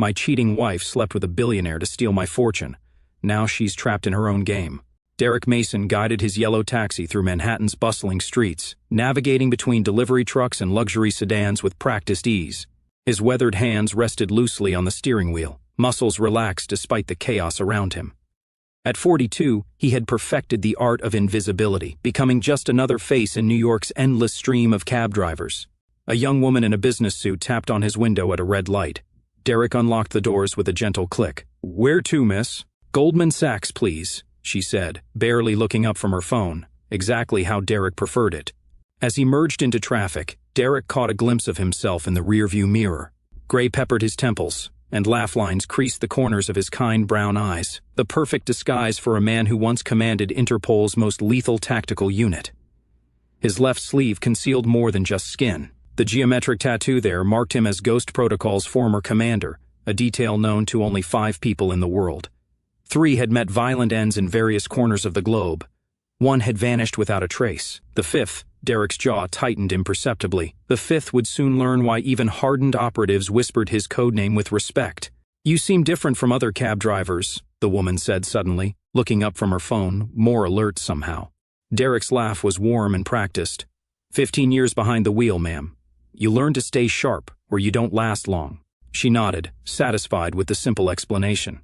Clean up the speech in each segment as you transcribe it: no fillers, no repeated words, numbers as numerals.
My cheating wife slept with a billionaire to steal my fortune. Now she's trapped in her own game. Derek Mason guided his yellow taxi through Manhattan's bustling streets, navigating between delivery trucks and luxury sedans with practiced ease. His weathered hands rested loosely on the steering wheel, muscles relaxed despite the chaos around him. At 42, he had perfected the art of invisibility, becoming just another face in New York's endless stream of cab drivers. A young woman in a business suit tapped on his window at a red light. Derek unlocked the doors with a gentle click. "Where to, miss?" "Goldman Sachs, please," she said, barely looking up from her phone, exactly how Derek preferred it. As he merged into traffic, Derek caught a glimpse of himself in the rearview mirror. Gray peppered his temples, and laugh lines creased the corners of his kind brown eyes, the perfect disguise for a man who once commanded Interpol's most lethal tactical unit. His left sleeve concealed more than just skin. The geometric tattoo there marked him as Ghost Protocol's former commander, a detail known to only 5 people in the world. 3 had met violent ends in various corners of the globe. 1 had vanished without a trace. The 5th, Derek's jaw tightened imperceptibly. The 5th would soon learn why even hardened operatives whispered his codename with respect. "You seem different from other cab drivers," the woman said suddenly, looking up from her phone, more alert somehow. Derek's laugh was warm and practiced. 15 years behind the wheel, ma'am. You learn to stay sharp, or you don't last long." She nodded, satisfied with the simple explanation.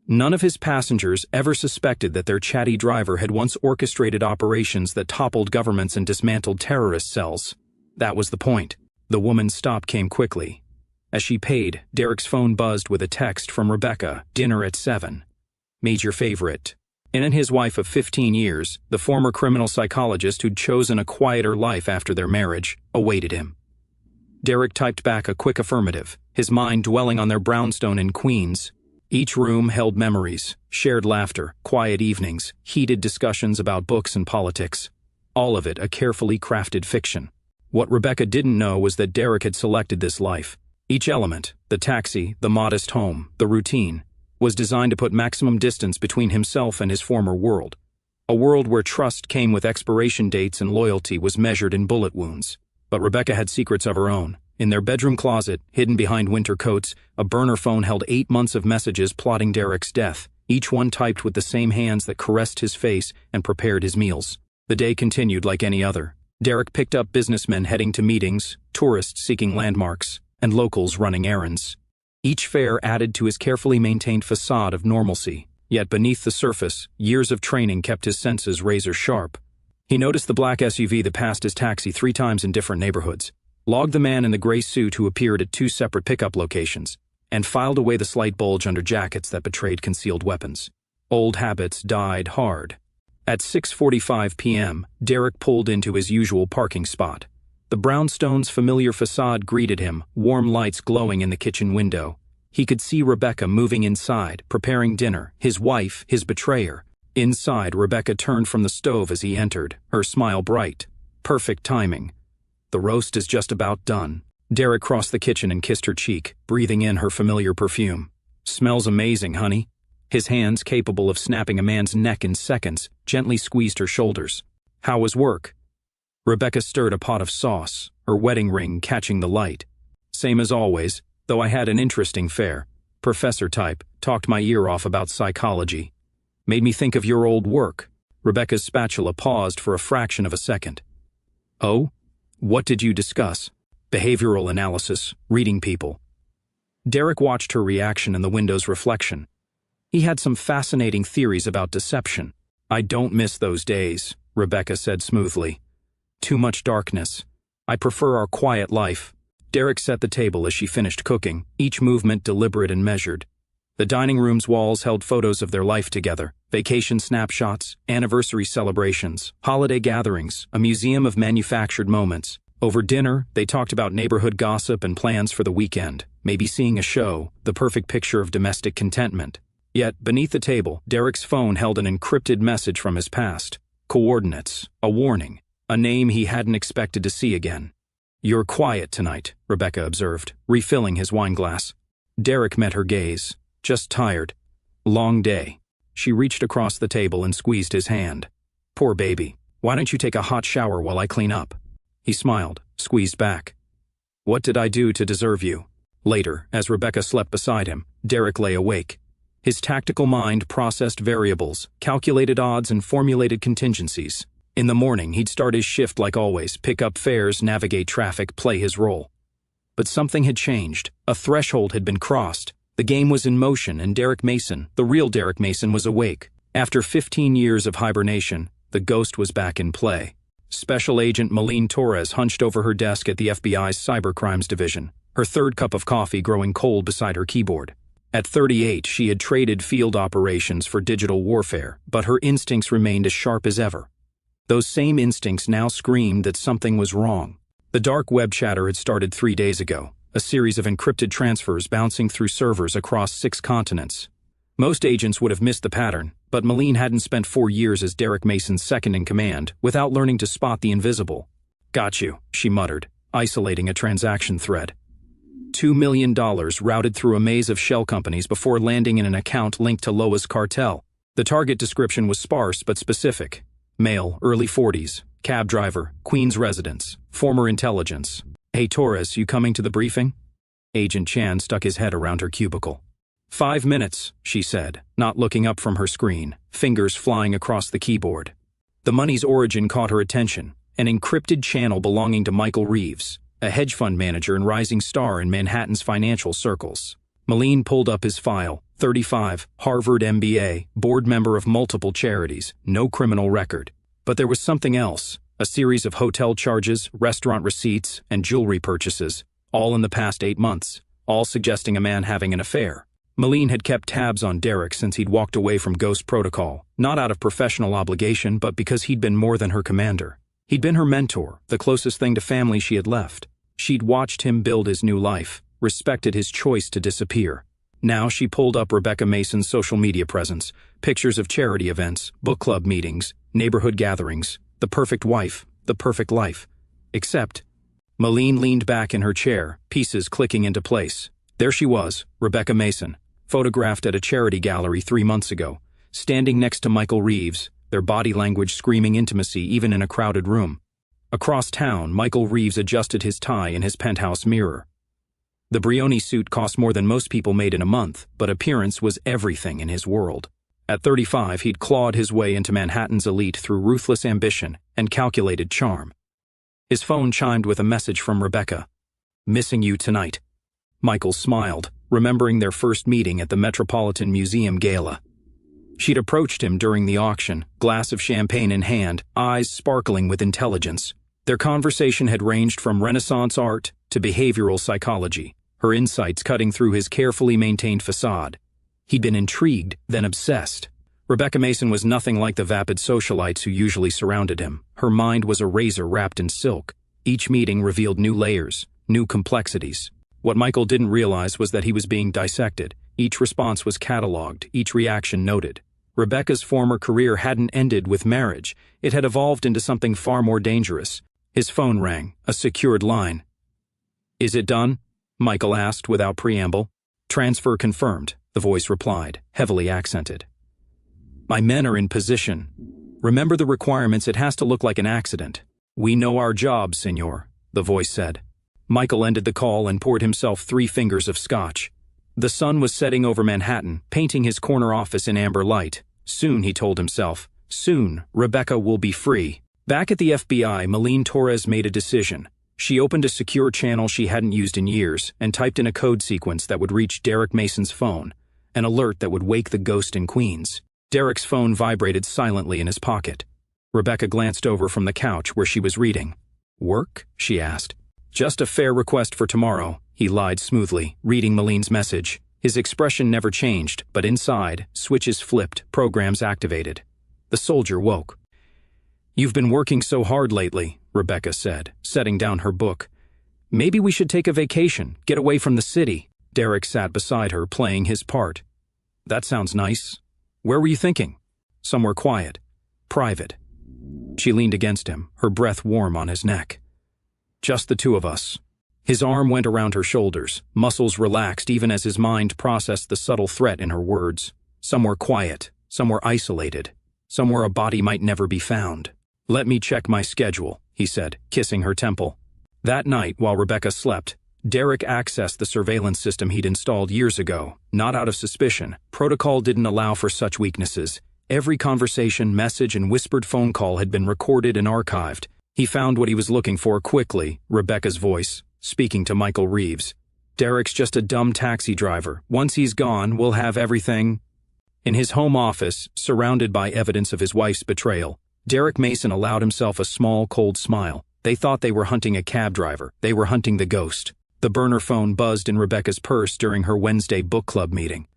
None of his passengers ever suspected that their chatty driver had once orchestrated operations that toppled governments and dismantled terrorist cells. That was the point. The woman's stop came quickly. As she paid, Derek's phone buzzed with a text from Rebecca, "Dinner at 7. Made your favorite." And his wife of 15 years, the former criminal psychologist who'd chosen a quieter life after their marriage, awaited him. Derek typed back a quick affirmative, his mind dwelling on their brownstone in Queens. Each room held memories, shared laughter, quiet evenings, heated discussions about books and politics. All of it a carefully crafted fiction. What Rebecca didn't know was that Derek had selected this life. Each element, the taxi, the modest home, the routine, was designed to put maximum distance between himself and his former world. A world where trust came with expiration dates and loyalty was measured in bullet wounds. But Rebecca had secrets of her own. In their bedroom closet, hidden behind winter coats, a burner phone held 8 months of messages plotting Derek's death, each one typed with the same hands that caressed his face and prepared his meals. The day continued like any other. Derek picked up businessmen heading to meetings, tourists seeking landmarks, and locals running errands. Each fare added to his carefully maintained facade of normalcy, yet beneath the surface, years of training kept his senses razor sharp. He noticed the black SUV that passed his taxi 3 times in different neighborhoods, logged the man in the gray suit who appeared at 2 separate pickup locations, and filed away the slight bulge under jackets that betrayed concealed weapons. Old habits died hard. At 6:45 p.m., Derek pulled into his usual parking spot. The brownstone's familiar facade greeted him, warm lights glowing in the kitchen window. He could see Rebecca moving inside, preparing dinner, his wife, his betrayer. Inside, Rebecca turned from the stove as he entered, her smile bright. Perfect timing. "The roast is just about done." Derek crossed the kitchen and kissed her cheek, breathing in her familiar perfume. "Smells amazing, honey." His hands, capable of snapping a man's neck in seconds, gently squeezed her shoulders. "How was work?" Rebecca stirred a pot of sauce, her wedding ring catching the light. "Same as always, though I had an interesting fare. Professor type, talked my ear off about psychology. Made me think of your old work." Rebecca's spatula paused for a fraction of a second. "Oh? What did you discuss?" "Behavioral analysis, reading people." Derek watched her reaction in the window's reflection. He had some fascinating theories about deception. "I don't miss those days," Rebecca said smoothly. "Too much darkness. I prefer our quiet life." Derek set the table as she finished cooking, each movement deliberate and measured. The dining room's walls held photos of their life together, vacation snapshots, anniversary celebrations, holiday gatherings, a museum of manufactured moments. Over dinner, they talked about neighborhood gossip and plans for the weekend, maybe seeing a show, the perfect picture of domestic contentment. Yet, beneath the table, Derek's phone held an encrypted message from his past. Coordinates, a warning, a name he hadn't expected to see again. "You're quiet tonight," Rebecca observed, refilling his wineglass. Derek met her gaze. "Just tired. Long day." She reached across the table and squeezed his hand. "Poor baby. Why don't you take a hot shower while I clean up?" He smiled, squeezed back. "What did I do to deserve you?" Later, as Rebecca slept beside him, Derek lay awake. His tactical mind processed variables, calculated odds, and formulated contingencies. In the morning, he'd start his shift like always, pick up fares, navigate traffic, play his role. But something had changed. A threshold had been crossed. The game was in motion, and Derek Mason, the real Derek Mason, was awake. After 15 years of hibernation, the ghost was back in play. Special Agent Malene Torres hunched over her desk at the FBI's Cybercrimes Division, her third cup of coffee growing cold beside her keyboard. At 38, she had traded field operations for digital warfare, but her instincts remained as sharp as ever. Those same instincts now screamed that something was wrong. The dark web chatter had started 3 days ago, a series of encrypted transfers bouncing through servers across 6 continents. Most agents would have missed the pattern, but Malene hadn't spent 4 years as Derek Mason's second-in-command without learning to spot the invisible. "Got you," she muttered, isolating a transaction thread. $2 million routed through a maze of shell companies before landing in an account linked to Loa's cartel. The target description was sparse but specific. Male, early 40s, cab driver, Queens residence, former intelligence. "Hey Torres, you coming to the briefing?" Agent Chan stuck his head around her cubicle. 5 minutes, she said, not looking up from her screen, fingers flying across the keyboard. The money's origin caught her attention, an encrypted channel belonging to Michael Reeves, a hedge fund manager and rising star in Manhattan's financial circles. Malene pulled up his file, 35, Harvard MBA, board member of multiple charities, no criminal record. But there was something else, a series of hotel charges, restaurant receipts, and jewelry purchases, all in the past 8 months, all suggesting a man having an affair. Malene had kept tabs on Derek since he'd walked away from Ghost Protocol, not out of professional obligation but because he'd been more than her commander. He'd been her mentor, the closest thing to family she had left. She'd watched him build his new life, respected his choice to disappear. Now she pulled up Rebecca Mason's social media presence, pictures of charity events, book club meetings, neighborhood gatherings, the perfect wife, the perfect life. Except, Malene leaned back in her chair, pieces clicking into place. There she was, Rebecca Mason, photographed at a charity gallery 3 months ago, standing next to Michael Reeves, their body language screaming intimacy even in a crowded room. Across town, Michael Reeves adjusted his tie in his penthouse mirror. The Brioni suit cost more than most people made in a month, but appearance was everything in his world. At 35, he'd clawed his way into Manhattan's elite through ruthless ambition and calculated charm. His phone chimed with a message from Rebecca. "Missing you tonight." Michael smiled, remembering their first meeting at the Metropolitan Museum Gala. She'd approached him during the auction, glass of champagne in hand, eyes sparkling with intelligence. Their conversation had ranged from Renaissance art to behavioral psychology, her insights cutting through his carefully maintained facade. He'd been intrigued, then obsessed. Rebecca Mason was nothing like the vapid socialites who usually surrounded him. Her mind was a razor wrapped in silk. Each meeting revealed new layers, new complexities. What Michael didn't realize was that he was being dissected. Each response was cataloged, each reaction noted. Rebecca's former career hadn't ended with marriage. It had evolved into something far more dangerous. His phone rang, a secured line. "Is it done?" Michael asked without preamble. "Transfer confirmed," the voice replied, heavily accented. "My men are in position. Remember the requirements, it has to look like an accident." "We know our job, senor," the voice said. Michael ended the call and poured himself 3 fingers of scotch. The sun was setting over Manhattan, painting his corner office in amber light. Soon, he told himself, soon, Rebecca will be free. Back at the FBI, Malene Torres made a decision. She opened a secure channel she hadn't used in years and typed in a code sequence that would reach Derek Mason's phone, an alert that would wake the ghost in Queens. Derek's phone vibrated silently in his pocket. Rebecca glanced over from the couch where she was reading. "Work?" she asked. "Just a fair request for tomorrow," he lied smoothly, reading Malene's message. His expression never changed, but inside, switches flipped, programs activated. The soldier woke. "You've been working so hard lately," Rebecca said, setting down her book. "Maybe we should take a vacation, get away from the city." Derek sat beside her, playing his part. "That sounds nice. Where were you thinking?" "Somewhere quiet. Private." She leaned against him, her breath warm on his neck. "Just the 2 of us." His arm went around her shoulders, muscles relaxed even as his mind processed the subtle threat in her words. Somewhere quiet, somewhere isolated, somewhere a body might never be found. "Let me check my schedule," he said, kissing her temple. That night, while Rebecca slept, Derek accessed the surveillance system he'd installed years ago, not out of suspicion. Protocol didn't allow for such weaknesses. Every conversation, message, and whispered phone call had been recorded and archived. He found what he was looking for quickly, Rebecca's voice, speaking to Michael Reeves. Derek's just a dumb taxi driver. Once he's gone, we'll have everything. In his home office, surrounded by evidence of his wife's betrayal, Derek Mason allowed himself a small, cold smile. They thought they were hunting a cab driver. They were hunting the ghost. The burner phone buzzed in Rebecca's purse during her Wednesday book club meeting.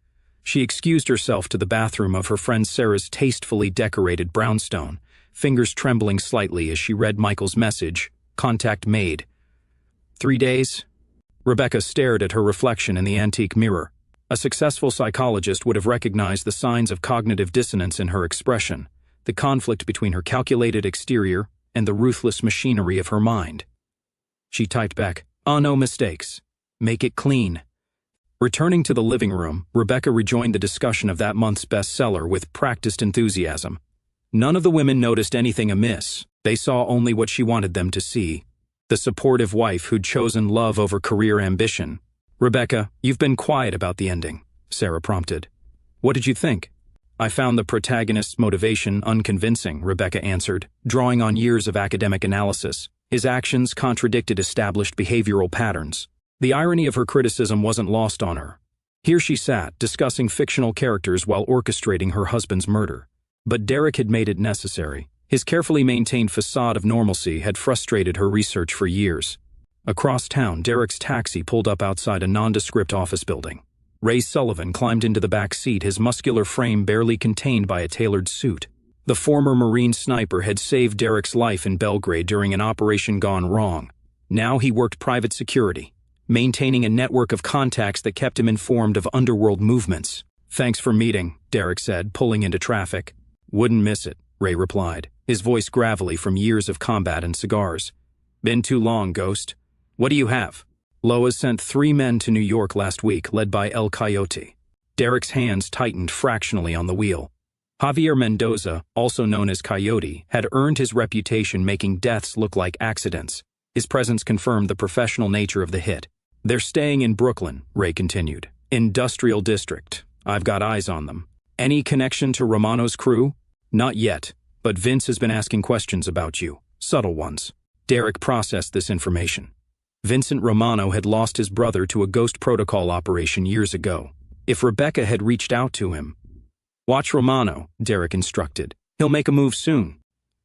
She excused herself to the bathroom of her friend Sarah's tastefully decorated brownstone, fingers trembling slightly as she read Michael's message, "Contact made." 3 days? Rebecca stared at her reflection in the antique mirror. A successful psychologist would have recognized the signs of cognitive dissonance in her expression, the conflict between her calculated exterior and the ruthless machinery of her mind. She typed back, "No mistakes. Make it clean." Returning to the living room, Rebecca rejoined the discussion of that month's bestseller with practiced enthusiasm. None of the women noticed anything amiss. They saw only what she wanted them to see. The supportive wife who'd chosen love over career ambition. "Rebecca, you've been quiet about the ending," Sarah prompted. "What did you think?" "I found the protagonist's motivation unconvincing," Rebecca answered, drawing on years of academic analysis. His actions contradicted established behavioral patterns. The irony of her criticism wasn't lost on her. Here she sat, discussing fictional characters while orchestrating her husband's murder. But Derek had made it necessary. His carefully maintained facade of normalcy had frustrated her research for years. Across town, Derek's taxi pulled up outside a nondescript office building. Ray Sullivan climbed into the back seat, his muscular frame barely contained by a tailored suit. The former Marine sniper had saved Derek's life in Belgrade during an operation gone wrong. Now he worked private security, maintaining a network of contacts that kept him informed of underworld movements. "Thanks for meeting," Derek said, pulling into traffic. "Wouldn't miss it," Ray replied, his voice gravelly from years of combat and cigars. "Been too long, Ghost. What do you have?" "Loa sent 3 men to New York last week, led by El Coyote." Derek's hands tightened fractionally on the wheel. Javier Mendoza, also known as Coyote, had earned his reputation making deaths look like accidents. His presence confirmed the professional nature of the hit. "They're staying in Brooklyn," Ray continued. "Industrial District. I've got eyes on them." "Any connection to Romano's crew?" "Not yet, but Vince has been asking questions about you. Subtle ones." Derek processed this information. Vincent Romano had lost his brother to a ghost protocol operation years ago. If Rebecca had reached out to him. "Watch Romano," Derek instructed. "He'll make a move soon."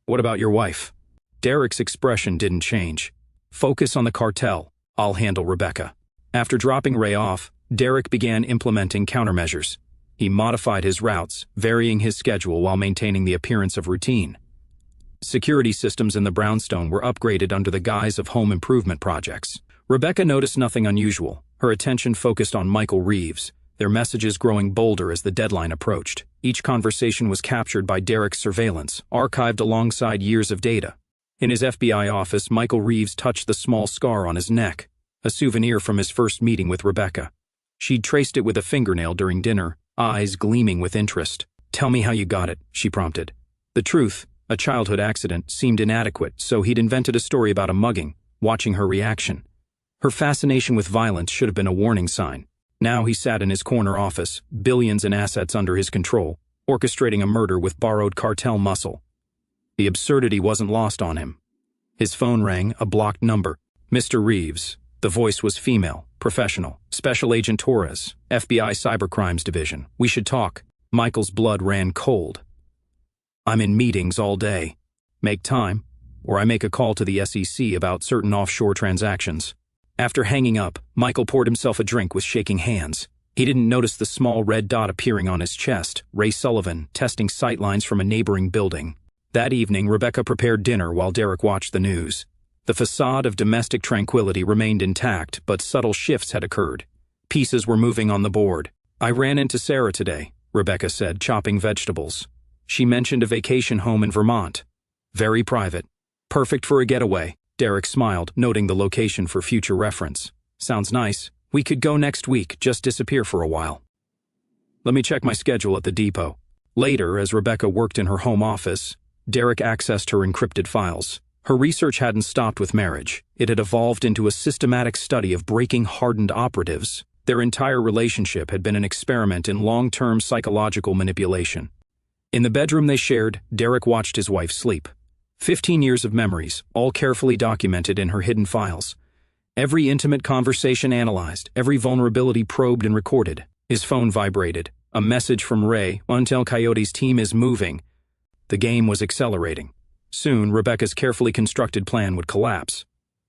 "What about your wife?" Derek's expression didn't change. "Focus on the cartel. I'll handle Rebecca." After dropping Ray off, Derek began implementing countermeasures. He modified his routes, varying his schedule while maintaining the appearance of routine. Security systems in the brownstone were upgraded under the guise of home improvement projects. Rebecca noticed nothing unusual. Her attention focused on Michael Reeves, their messages growing bolder as the deadline approached. Each conversation was captured by Derek's surveillance, archived alongside years of data. In his FBI office, Michael Reeves touched the small scar on his neck, a souvenir from his first meeting with Rebecca. She'd traced it with a fingernail during dinner, eyes gleaming with interest. "Tell me how you got it," she prompted. The truth, a childhood accident, seemed inadequate, so he'd invented a story about a mugging, watching her reaction. Her fascination with violence should have been a warning sign. Now he sat in his corner office, billions in assets under his control, orchestrating a murder with borrowed cartel muscle. The absurdity wasn't lost on him. His phone rang, a blocked number. "Mr. Reeves." The voice was female, professional. "Special Agent Torres, FBI Cybercrimes Division. We should talk." Michael's blood ran cold. "I'm in meetings all day. Make time, or I make a call to the SEC about certain offshore transactions." After hanging up, Michael poured himself a drink with shaking hands. He didn't notice the small red dot appearing on his chest, Ray Sullivan, testing sightlines from a neighboring building. That evening, Rebecca prepared dinner while Derek watched the news. The facade of domestic tranquility remained intact, but subtle shifts had occurred. Pieces were moving on the board. "I ran into Sarah today," Rebecca said, chopping vegetables. "She mentioned a vacation home in Vermont. Very private. Perfect for a getaway." Derek smiled, noting the location for future reference. "Sounds nice. We could go next week, just disappear for a while." "Let me check my schedule at the depot." Later, as Rebecca worked in her home office, Derek accessed her encrypted files. Her research hadn't stopped with marriage. It had evolved into a systematic study of breaking hardened operatives. Their entire relationship had been an experiment in long-term psychological manipulation. In the bedroom they shared, Derek watched his wife sleep. 15 years of memories, all carefully documented in her hidden files. Every intimate conversation analyzed, every vulnerability probed and recorded. His phone vibrated. A message from Ray: "Until Coyote's team is moving." The game was accelerating. Soon, Rebecca's carefully constructed plan would collapse.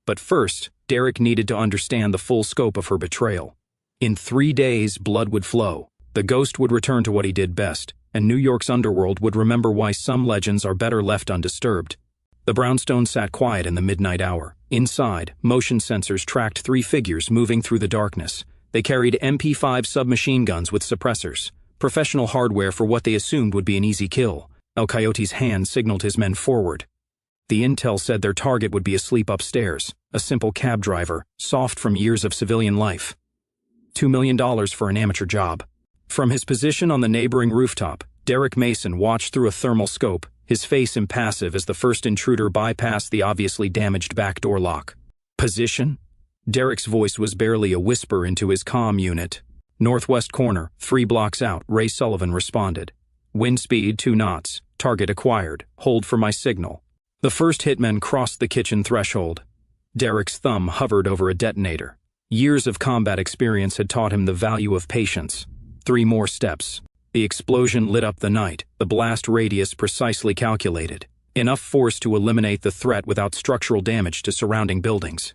But first, Derek needed to understand the full scope of her betrayal. In 3 days, blood would flow. The ghost would return to what he did best, and New York's underworld would remember why some legends are better left undisturbed. The brownstone sat quiet in the midnight hour. Inside, motion sensors tracked 3 figures moving through the darkness. They carried MP5 submachine guns with suppressors, professional hardware for what they assumed would be an easy kill. El Coyote's hand signaled his men forward. The intel said their target would be asleep upstairs, a simple cab driver, soft from years of civilian life. $2 million for an amateur job. From his position on the neighboring rooftop, Derek Mason watched through a thermal scope, his face impassive as the first intruder bypassed the obviously damaged backdoor lock. Position? Derek's voice was barely a whisper into his comm unit. Northwest corner, 3 blocks out, Ray Sullivan responded. Wind speed 2 knots. Target acquired. Hold for my signal. The first hitman crossed the kitchen threshold. Derek's thumb hovered over a detonator. Years of combat experience had taught him the value of patience. 3 more steps. The explosion lit up the night, the blast radius precisely calculated. Enough force to eliminate the threat without structural damage to surrounding buildings.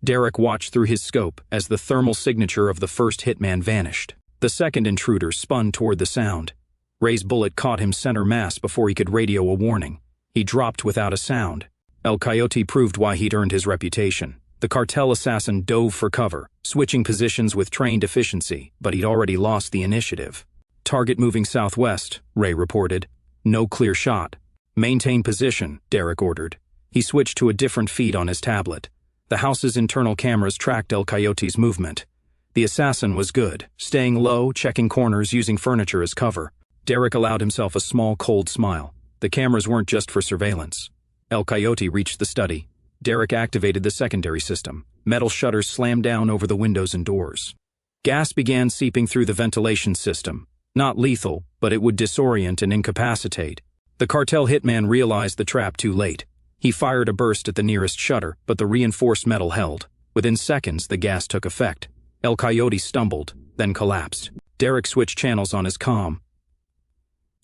Derek watched through his scope as the thermal signature of the first hitman vanished. The second intruder spun toward the sound. Ray's bullet caught him center mass before he could radio a warning. He dropped without a sound. El Coyote proved why he'd earned his reputation. The cartel assassin dove for cover, switching positions with trained efficiency, but he'd already lost the initiative. Target moving southwest, Ray reported. No clear shot. Maintain position, Derek ordered. He switched to a different feed on his tablet. The house's internal cameras tracked El Coyote's movement. The assassin was good, staying low, checking corners, using furniture as cover. Derek allowed himself a small, cold smile. The cameras weren't just for surveillance. El Coyote reached the study. Derek activated the secondary system. Metal shutters slammed down over the windows and doors. Gas began seeping through the ventilation system. Not lethal, but it would disorient and incapacitate. The cartel hitman realized the trap too late. He fired a burst at the nearest shutter, but the reinforced metal held. Within seconds, the gas took effect. El Coyote stumbled, then collapsed. Derek switched channels on his comm.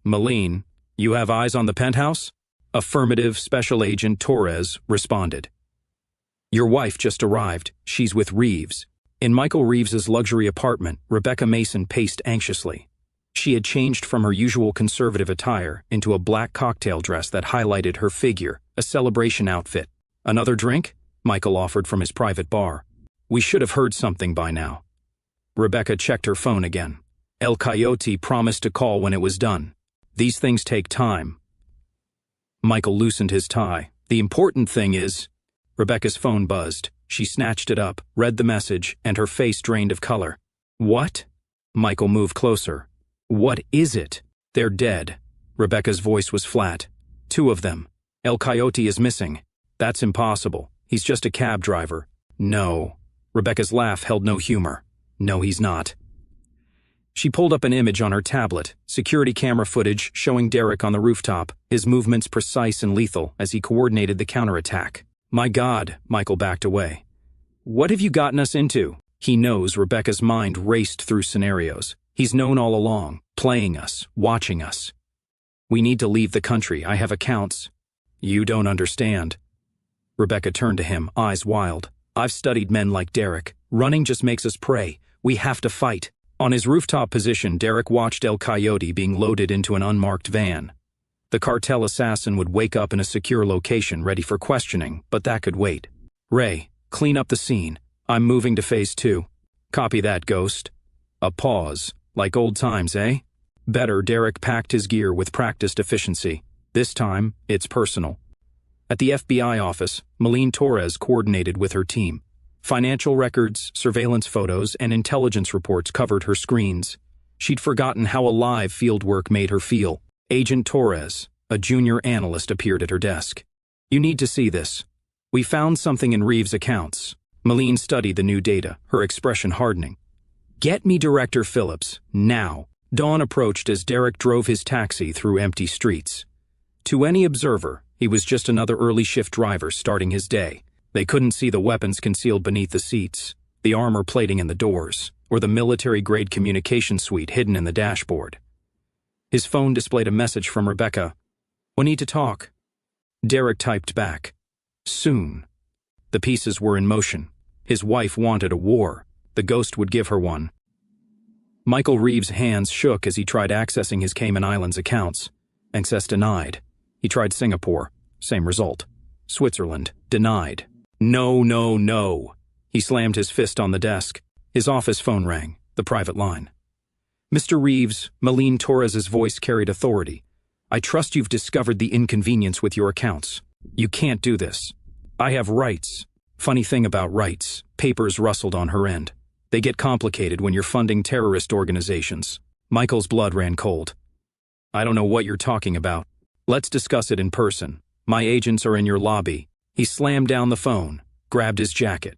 "Malene, you have eyes on the penthouse?" Affirmative, Special Agent Torres responded. "Your wife just arrived. She's with Reeves." In Michael Reeves's luxury apartment, Rebecca Mason paced anxiously. She had changed from her usual conservative attire into a black cocktail dress that highlighted her figure, a celebration outfit. "Another drink?" Michael offered from his private bar. "We should have heard something by now." Rebecca checked her phone again. El Coyote promised to call when it was done. These things take time. Michael loosened his tie. "The important thing is—" Rebecca's phone buzzed. She snatched it up, read the message, and her face drained of color. "What?" Michael moved closer. "What is it?" "They're dead." Rebecca's voice was flat. "2 of them. El Coyote is missing." "That's impossible. He's just a cab driver." "No." Rebecca's laugh held no humor. "No, he's not." She pulled up an image on her tablet, security camera footage showing Derek on the rooftop, his movements precise and lethal as he coordinated the counterattack. "My God," Michael backed away. "What have you gotten us into?" He knows. Rebecca's mind raced through scenarios. He's known all along, playing us, watching us. "We need to leave the country. I have accounts." "You don't understand." Rebecca turned to him, eyes wild. "I've studied men like Derek. Running just makes us prey. We have to fight." On his rooftop position, Derek watched El Coyote being loaded into an unmarked van. The cartel assassin would wake up in a secure location ready for questioning, but that could wait. "Ray, clean up the scene. I'm moving to phase 2. "Copy that, Ghost." A pause. "Like old times, eh?" Better. Derek packed his gear with practiced efficiency. This time, it's personal. At the FBI office, Malene Torres coordinated with her team. Financial records, surveillance photos, and intelligence reports covered her screens. She'd forgotten how alive fieldwork made her feel. Agent Torres, a junior analyst, appeared at her desk. You need to see this. We found something in Reeves' accounts. Malene studied the new data, her expression hardening. Get me Director Phillips, now. Dawn approached as Derek drove his taxi through empty streets. To any observer, he was just another early shift driver starting his day. They couldn't see the weapons concealed beneath the seats, the armor plating in the doors, or the military-grade communication suite hidden in the dashboard. His phone displayed a message from Rebecca. "We need to talk." Derek typed back. "Soon." The pieces were in motion. His wife wanted a war. The ghost would give her one. Michael Reeves' hands shook as he tried accessing his Cayman Islands accounts. Access denied. He tried Singapore. Same result. Switzerland. Denied. No, no, no. He slammed his fist on the desk. His office phone rang, the private line. "Mr. Reeves," Malene Torres's voice carried authority. "I trust you've discovered the inconvenience with your accounts. You can't do this. I have rights." Funny thing about rights, papers rustled on her end. They get complicated when you're funding terrorist organizations. Michael's blood ran cold. "I don't know what you're talking about. Let's discuss it in person. My agents are in your lobby." He slammed down the phone, grabbed his jacket.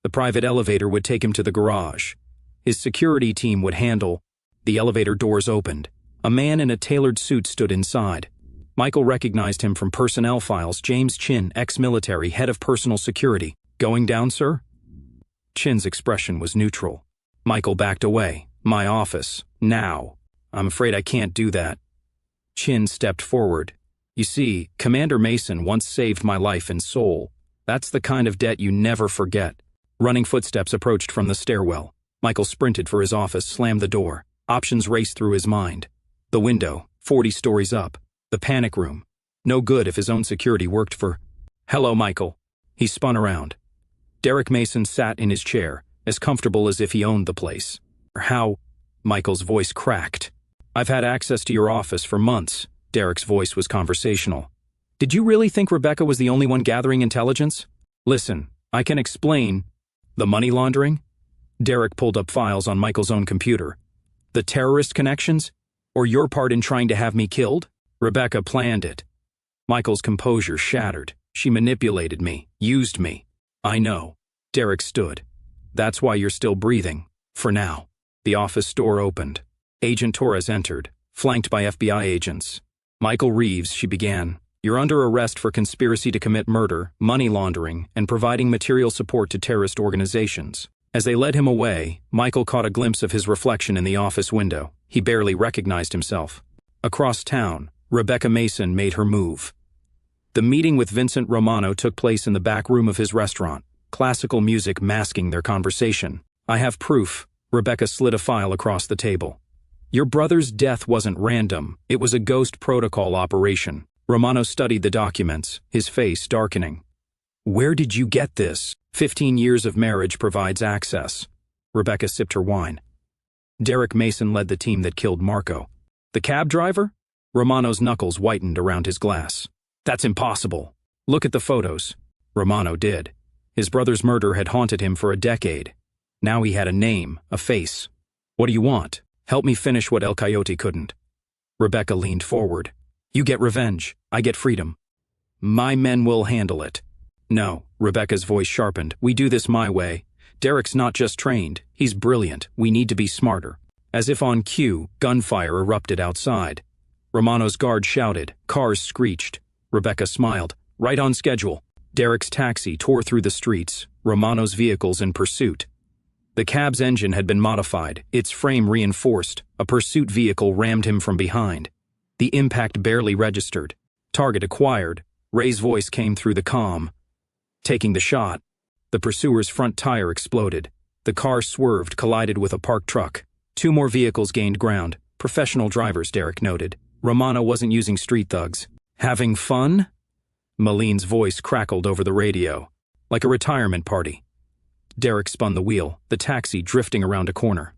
The private elevator would take him to the garage. His security team would handle. The elevator doors opened. A man in a tailored suit stood inside. Michael recognized him from personnel files. James Chin, ex-military, head of personal security. "Going down, sir?" Chin's expression was neutral. Michael backed away. "My office. Now." "I'm afraid I can't do that." Chin stepped forward. "You see, Commander Mason once saved my life and soul. That's the kind of debt you never forget." Running footsteps approached from the stairwell. Michael sprinted for his office, slammed the door. Options raced through his mind. The window, 40 stories up. The panic room. No good if his own security worked for... "Hello, Michael." He spun around. Derek Mason sat in his chair, as comfortable as if he owned the place. "How?" Michael's voice cracked. "I've had access to your office for months." Derek's voice was conversational. "Did you really think Rebecca was the only one gathering intelligence? Listen, I can explain." "The money laundering?" Derek pulled up files on Michael's own computer. "The terrorist connections? Or your part in trying to have me killed?" "Rebecca planned it." Michael's composure shattered. "She manipulated me, used me." "I know." Derek stood. "That's why you're still breathing. For now." The office door opened. Agent Torres entered, flanked by FBI agents. "Michael Reeves," she began, "you're under arrest for conspiracy to commit murder, money laundering, and providing material support to terrorist organizations." As they led him away, Michael caught a glimpse of his reflection in the office window. He barely recognized himself. Across town, Rebecca Mason made her move. The meeting with Vincent Romano took place in the back room of his restaurant, classical music masking their conversation. "I have proof." Rebecca slid a file across the table. "Your brother's death wasn't random. It was a ghost protocol operation." Romano studied the documents, his face darkening. "Where did you get this?" 15 years of marriage provides access." Rebecca sipped her wine. "Derek Mason led the team that killed Marco." "The cab driver?" Romano's knuckles whitened around his glass. "That's impossible." "Look at the photos." Romano did. His brother's murder had haunted him for a decade. Now he had a name, a face. "What do you want? Help me finish what El Coyote couldn't." Rebecca leaned forward. "You get revenge. I get freedom." "My men will handle it." "No," Rebecca's voice sharpened. "We do this my way. Derek's not just trained. He's brilliant. We need to be smarter." As if on cue, gunfire erupted outside. Romano's guard shouted. Cars screeched. Rebecca smiled. "Right on schedule." Derek's taxi tore through the streets, Romano's vehicles in pursuit. The cab's engine had been modified, its frame reinforced. A pursuit vehicle rammed him from behind. The impact barely registered. "Target acquired." Ray's voice came through the comm. Taking the shot. The pursuer's front tire exploded. The car swerved, collided with a parked truck. 2 more vehicles gained ground. Professional drivers, Derek noted. Romano wasn't using street thugs. "Having fun?" Malene's voice crackled over the radio. "Like a retirement party." Derek spun the wheel, the taxi drifting around a corner.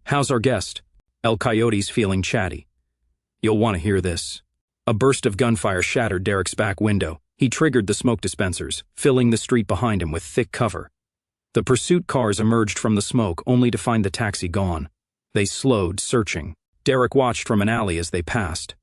"How's our guest?" El Coyote's feeling chatty. "You'll want to hear this." A burst of gunfire shattered Derek's back window. He triggered the smoke dispensers, filling the street behind him with thick cover. The pursuit cars emerged from the smoke, only to find the taxi gone. They slowed, searching. Derek watched from an alley as they passed.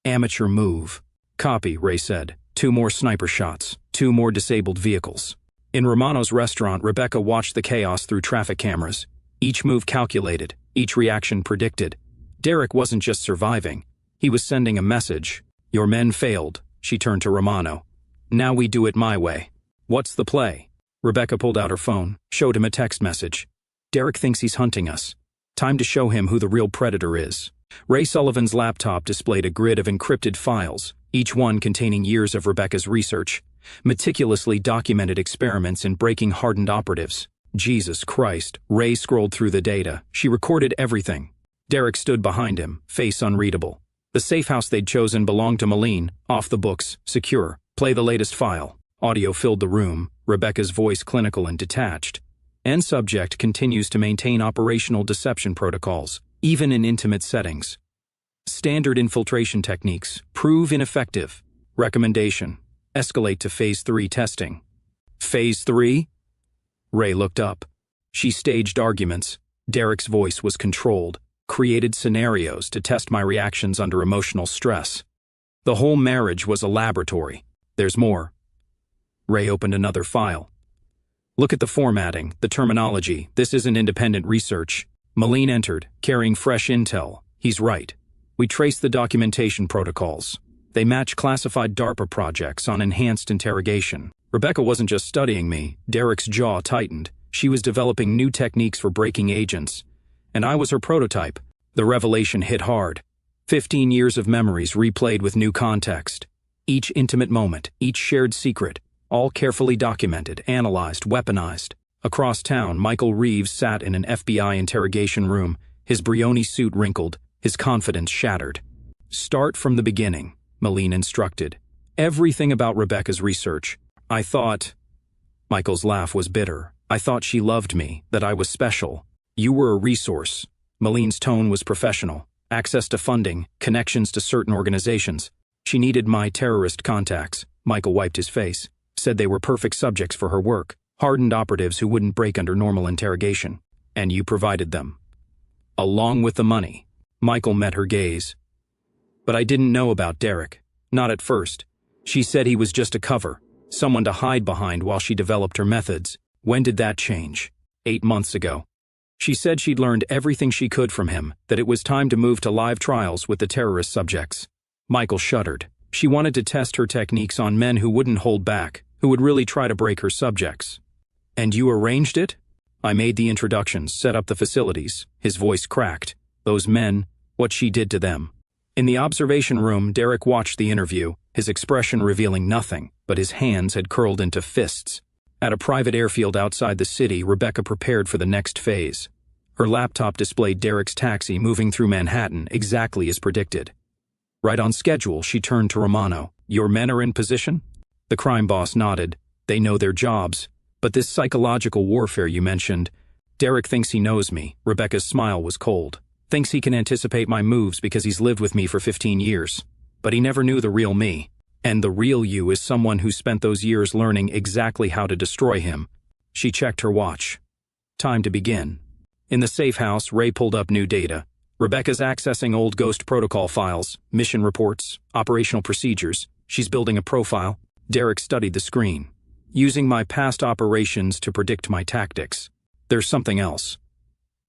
"Amateur move." "Copy," Ray said. 2 more sniper shots, 2 more disabled vehicles. In Romano's restaurant, Rebecca watched the chaos through traffic cameras. Each move calculated, each reaction predicted. Derek wasn't just surviving. He was sending a message. Your men failed, she turned to Romano. Now we do it my way. What's the play? Rebecca pulled out her phone, showed him a text message. Derek thinks he's hunting us. Time to show him who the real predator is. Ray Sullivan's laptop displayed a grid of encrypted files, each one containing years of Rebecca's research, meticulously documented experiments in breaking hardened operatives. Jesus Christ, Ray scrolled through the data. She recorded everything. Derek stood behind him, face unreadable. The safe house they'd chosen belonged to Malene, off the books, secure. Play the latest file. Audio filled the room, Rebecca's voice clinical and detached. And subject continues to maintain operational deception protocols, even in intimate settings. Standard infiltration techniques prove ineffective. Recommendation: escalate to Phase 3 testing. Phase 3? Ray looked up. She staged arguments. Derek's voice was controlled, created scenarios to test my reactions under emotional stress. The whole marriage was a laboratory. There's more. Ray opened another file. Look at the formatting, the terminology. This isn't independent research. Malene entered, carrying fresh intel. He's right. We traced the documentation protocols. They match classified DARPA projects on enhanced interrogation. Rebecca wasn't just studying me. Derek's jaw tightened. She was developing new techniques for breaking agents. And I was her prototype. The revelation hit hard. 15 years of memories replayed with new context. Each intimate moment, each shared secret, all carefully documented, analyzed, weaponized. Across town, Michael Reeves sat in an FBI interrogation room, his Brioni suit wrinkled, his confidence shattered. Start from the beginning, Malene instructed. Everything about Rebecca's research. I thought... Michael's laugh was bitter. I thought she loved me, that I was special. You were a resource. Malene's tone was professional. Access to funding, connections to certain organizations. She needed my terrorist contacts. Michael wiped his face. Said they were perfect subjects for her work. Hardened operatives who wouldn't break under normal interrogation. And you provided them. Along with the money. Michael met her gaze. But I didn't know about Derek. Not at first. She said he was just a cover. Someone to hide behind while she developed her methods. When did that change? 8 months ago. She said she'd learned everything she could from him, that it was time to move to live trials with the terrorist subjects. Michael shuddered. She wanted to test her techniques on men who wouldn't hold back, who would really try to break her subjects. And you arranged it? I made the introductions, set up the facilities. His voice cracked. Those men, what she did to them. In the observation room, Derek watched the interview, his expression revealing nothing, but his hands had curled into fists. At a private airfield outside the city, Rebecca prepared for the next phase. Her laptop displayed Derek's taxi moving through Manhattan exactly as predicted. Right on schedule, she turned to Romano. Your men are in position? The crime boss nodded. They know their jobs. But this psychological warfare you mentioned, Derek thinks he knows me. Rebecca's smile was cold. Thinks he can anticipate my moves because he's lived with me for 15 years. But he never knew the real me. And the real you is someone who spent those years learning exactly how to destroy him. She checked her watch. Time to begin. In the safe house, Ray pulled up new data. Rebecca's accessing old Ghost protocol files, mission reports, operational procedures. She's building a profile. Derek studied the screen. Using my past operations to predict my tactics. There's something else.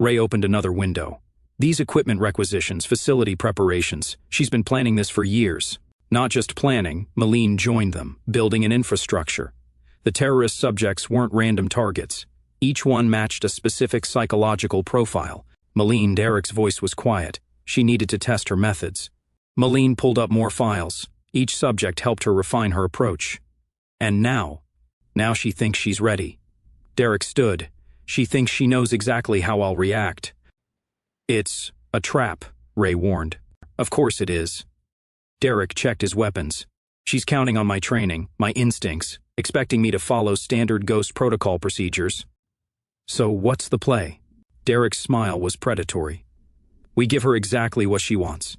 Ray opened another window. These equipment requisitions, facility preparations. She's been planning this for years. Not just planning, Malene joined them, building an infrastructure. The terrorist subjects weren't random targets. Each one matched a specific psychological profile. Malene, Derek's voice was quiet. She needed to test her methods. Malene pulled up more files. Each subject helped her refine her approach. And now she thinks she's ready. Derek stood. She thinks she knows exactly how I'll react. It's a trap, Ray warned. Of course it is. Derek checked his weapons. She's counting on my training, my instincts, expecting me to follow standard Ghost protocol procedures. So what's the play? Derek's smile was predatory. We give her exactly what she wants.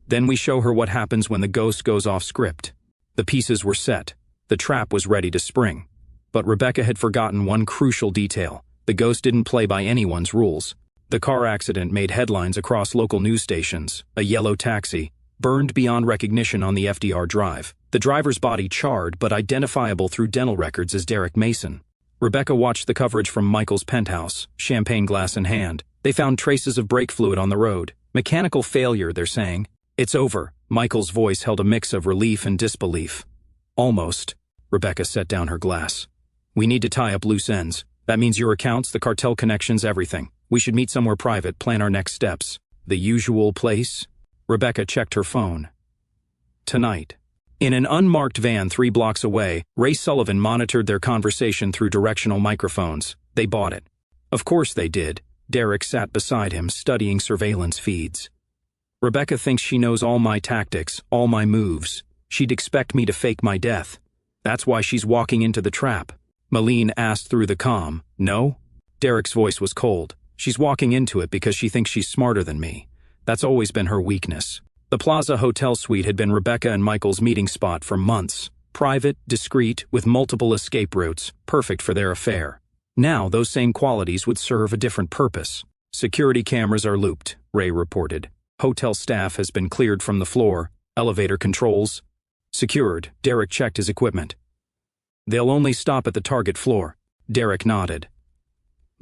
Then we show her what happens when the Ghost goes off script. The pieces were set. The trap was ready to spring. But Rebecca had forgotten one crucial detail. The Ghost didn't play by anyone's rules. The car accident made headlines across local news stations. A yellow taxi, burned beyond recognition on the FDR drive. The driver's body charred but identifiable through dental records as Derek Mason. Rebecca watched the coverage from Michael's penthouse, champagne glass in hand. They found traces of brake fluid on the road. Mechanical failure, they're saying. It's over. Michael's voice held a mix of relief and disbelief. Almost. Rebecca set down her glass. We need to tie up loose ends. That means your accounts, the cartel connections, everything. We should meet somewhere private, plan our next steps. The usual place? Rebecca checked her phone. Tonight. In an unmarked van 3 blocks away, Ray Sullivan monitored their conversation through directional microphones. They bought it. Of course they did. Derek sat beside him, studying surveillance feeds. Rebecca thinks she knows all my tactics, all my moves. She'd expect me to fake my death. That's why she's walking into the trap. Malene asked through the comm. No? Derek's voice was cold. She's walking into it because she thinks she's smarter than me. That's always been her weakness. The Plaza Hotel suite had been Rebecca and Michael's meeting spot for months. Private, discreet, with multiple escape routes, perfect for their affair. Now, those same qualities would serve a different purpose. Security cameras are looped, Ray reported. Hotel staff has been cleared from the floor. Elevator controls secured. Derek checked his equipment. They'll only stop at the target floor. Derek nodded.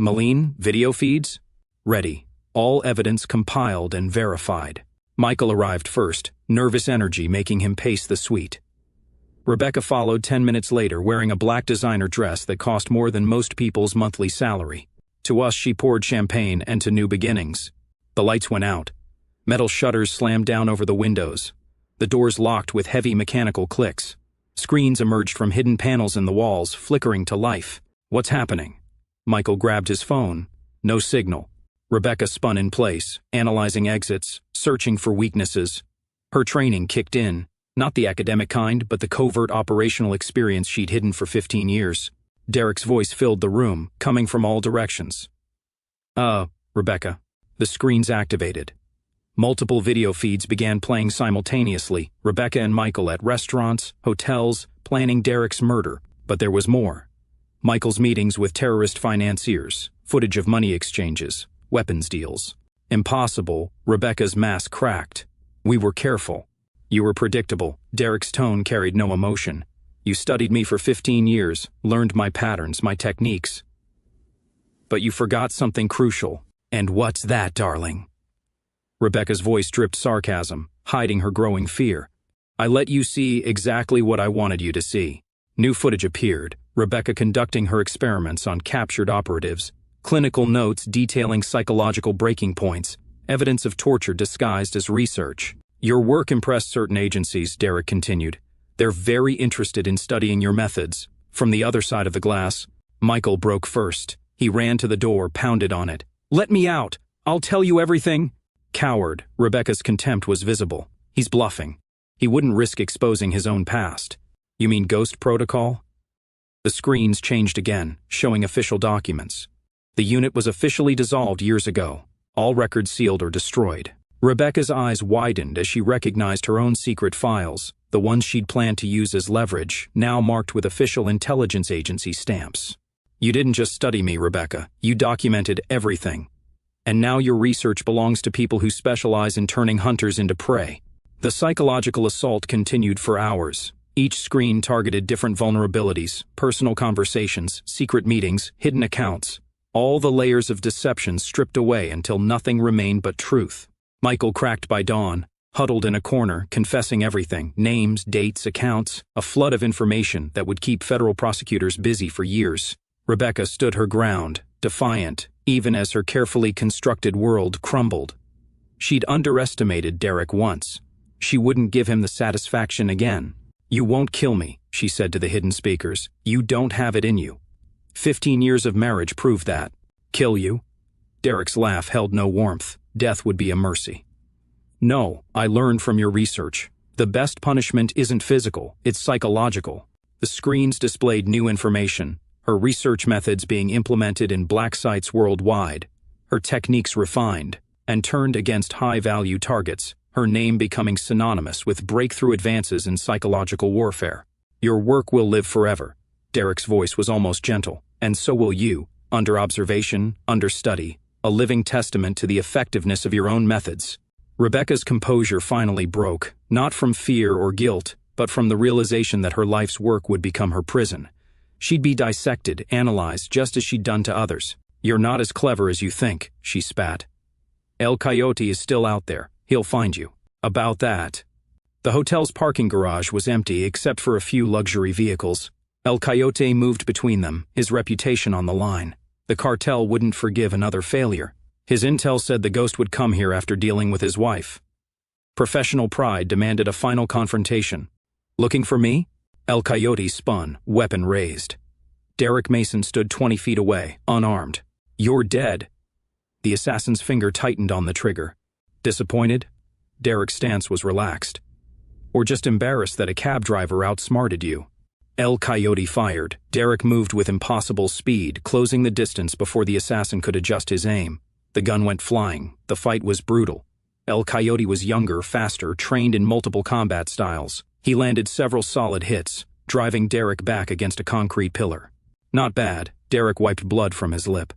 Malene, video feeds? Ready. All evidence compiled and verified. Michael arrived first, nervous energy making him pace the suite. Rebecca followed 10 minutes later, wearing a black designer dress that cost more than most people's monthly salary. To us, she poured champagne and to new beginnings. The lights went out. Metal shutters slammed down over the windows. The doors locked with heavy mechanical clicks. Screens emerged from hidden panels in the walls, flickering to life. What's happening? Michael grabbed his phone. No signal. Rebecca spun in place, analyzing exits, searching for weaknesses. Her training kicked in, not the academic kind, but the covert operational experience she'd hidden for 15 years. Derek's voice filled the room, coming from all directions. Rebecca. The screens activated. Multiple video feeds began playing simultaneously, Rebecca and Michael at restaurants, hotels, planning Derek's murder. But there was more. Michael's meetings with terrorist financiers, footage of money exchanges, weapons deals. Impossible. Rebecca's mask cracked. We were careful. You were predictable. Derek's tone carried no emotion. You studied me for 15 years, learned my patterns, my techniques. But you forgot something crucial. And what's that, darling? Rebecca's voice dripped sarcasm, hiding her growing fear. I let you see exactly what I wanted you to see. New footage appeared, Rebecca conducting her experiments on captured operatives, clinical notes detailing psychological breaking points, evidence of torture disguised as research. Your work impressed certain agencies, Derek continued. They're very interested in studying your methods. From the other side of the glass, Michael broke first. He ran to the door, pounded on it. Let me out! I'll tell you everything! Coward. Rebecca's contempt was visible. He's bluffing. He wouldn't risk exposing his own past. You mean Ghost Protocol? The screens changed again, showing official documents. The unit was officially dissolved years ago, all records sealed or destroyed. Rebecca's eyes widened as she recognized her own secret files, the ones she'd planned to use as leverage, now marked with official intelligence agency stamps. You didn't just study me, Rebecca. You documented everything. And now your research belongs to people who specialize in turning hunters into prey. The psychological assault continued for hours. Each screen targeted different vulnerabilities, personal conversations, secret meetings, hidden accounts. All the layers of deception stripped away until nothing remained but truth. Michael cracked by dawn, huddled in a corner, confessing everything, names, dates, accounts, a flood of information that would keep federal prosecutors busy for years. Rebecca stood her ground, defiant, even as her carefully constructed world crumbled. She'd underestimated Derek once. She wouldn't give him the satisfaction again. You won't kill me, she said to the hidden speakers. You don't have it in you. 15 years of marriage proved that. Kill you? Derek's laugh held no warmth. Death would be a mercy. No, I learned from your research. The best punishment isn't physical, it's psychological. The screens displayed new information, her research methods being implemented in black sites worldwide, her techniques refined and turned against high-value targets, her name becoming synonymous with breakthrough advances in psychological warfare. Your work will live forever. Derek's voice was almost gentle. And so will you, under observation, under study, a living testament to the effectiveness of your own methods. Rebecca's composure finally broke, not from fear or guilt, but from the realization that her life's work would become her prison. She'd be dissected, analyzed, just as she'd done to others. "You're not as clever as you think," she spat. "El Coyote is still out there. He'll find you." About that. The hotel's parking garage was empty except for a few luxury vehicles. El Coyote moved between them, his reputation on the line. The cartel wouldn't forgive another failure. His intel said the ghost would come here after dealing with his wife. Professional pride demanded a final confrontation. "Looking for me?" El Coyote spun, weapon raised. Derek Mason stood 20 feet away, unarmed. "You're dead." The assassin's finger tightened on the trigger. Disappointed? Derek's stance was relaxed. "Or just embarrassed that a cab driver outsmarted you?" El Coyote fired. Derek moved with impossible speed, closing the distance before the assassin could adjust his aim. The gun went flying. The fight was brutal. El Coyote was younger, faster, trained in multiple combat styles. He landed several solid hits, driving Derek back against a concrete pillar. "Not bad." Derek wiped blood from his lip.